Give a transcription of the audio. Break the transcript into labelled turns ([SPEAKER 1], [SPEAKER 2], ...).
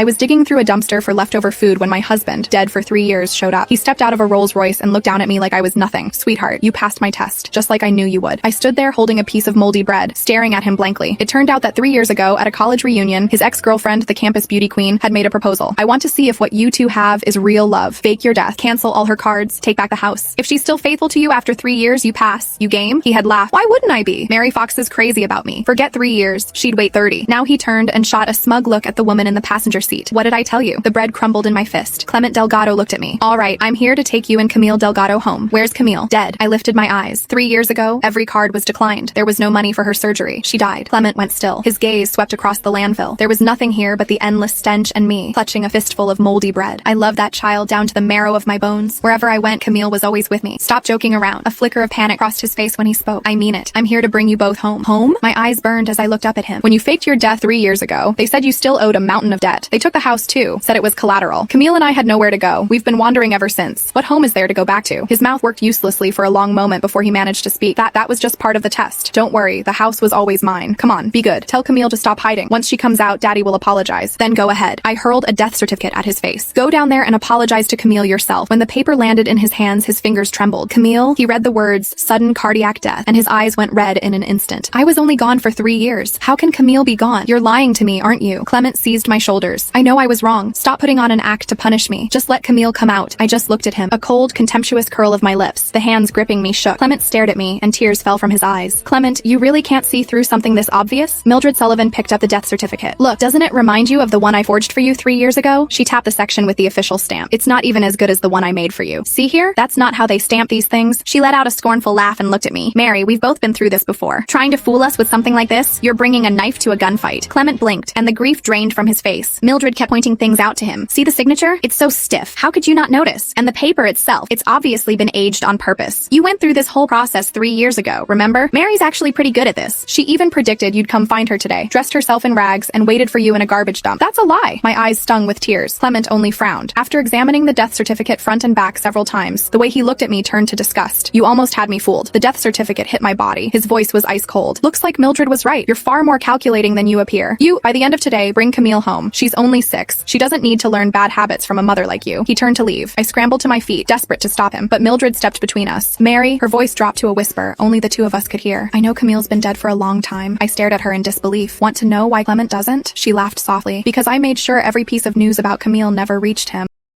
[SPEAKER 1] I was digging through a dumpster for leftover food when my husband, dead for 3 years, showed up. He stepped out of a Rolls Royce and looked down at me like I was nothing. Sweetheart, you passed my test, just like I knew you would. I stood there holding a piece of moldy bread, staring at him blankly. It turned out that 3 years ago, at a college reunion, his ex-girlfriend, the campus beauty queen, had made a proposal. I want to see if what you two have is real love. Fake your death, cancel all her cards, take back the house. If she's still faithful to you after 3 years, you pass. You game? He had laughed. Why wouldn't I be? Mary Fox is crazy about me. Forget 3 years. She'd wait 30. Now he turned and shot a smug look at the woman in the passenger seat. What did I tell you? The bread crumbled in my fist. Clement Delgado looked at me. All right, I'm here to take you and Camille Delgado home. Where's Camille? Dead. I lifted my eyes. 3 years ago, every card was declined. There was no money for her surgery. She died. Clement went still. His gaze swept across the landfill. There was nothing here but the endless stench and me, clutching a fistful of moldy bread. I loved that child down to the marrow of my bones. Wherever I went, Camille was always with me. Stop joking around. A flicker of panic crossed his face when he spoke. I mean it. I'm here to bring you both home. Home? My eyes burned as I looked up at him. When you faked your death 3 years ago, they said you still owed a mountain of debt. They took the house too, said it was collateral. Camille and I had nowhere to go. We've been wandering ever since. What home is there to go back to? His mouth worked uselessly for a long moment before he managed to speak. That was just part of the test. Don't worry, the house was always mine. Come on, be good. Tell Camille to stop hiding. Once she comes out, Daddy will apologize. Then go ahead. I hurled a death certificate at his face. Go down there and apologize to Camille yourself. When the paper landed in his hands, his fingers trembled. Camille, he read the words, sudden cardiac death, and his eyes went red in an instant. I was only gone for 3 years. How can Camille be gone? You're lying to me, aren't you? Clement seized my shoulders. I know I was wrong. Stop putting on an act to punish me. Just let Camille come out. I just looked at him. A cold, contemptuous curl of my lips. The hands gripping me shook. Clement stared at me, and tears fell from his eyes. Clement, you really can't see through something this obvious? Mildred Sullivan picked up the death certificate. Look, doesn't it remind you of the one I forged for you 3 years ago? She tapped the section with the official stamp. It's not even as good as the one I made for you. See here? That's not how they stamp these things. She let out a scornful laugh and looked at me. Mary, we've both been through this before. Trying to fool us with something like this? You're bringing a knife to a gunfight. Clement blinked, and the grief drained from his face. Mildred kept pointing things out to him. See the signature? It's so stiff. How could you not notice? And the paper itself, it's obviously been aged on purpose. You went through this whole process 3 years ago, remember? Mary's actually pretty good at this. She even predicted you'd come find her today, dressed herself in rags, and waited for you in a garbage dump. That's a lie. My eyes stung with tears. Clement only frowned. After examining the death certificate front and back several times, the way he looked at me turned to disgust. You almost had me fooled. The death certificate hit my body. His voice was ice cold. Looks like Mildred was right. You're far more calculating than you appear. By the end of today, bring Camille home. She's only 6. She doesn't need to learn bad habits from a mother like you. He turned to leave. I scrambled to my feet, desperate to stop him, but Mildred stepped between us. Mary, her voice dropped to a whisper, only the two of us could hear. I know Camille's been dead for a long time. I stared at her in disbelief. Want to know why Clement doesn't? She laughed softly. Because I made sure every piece of news about Camille never reached him.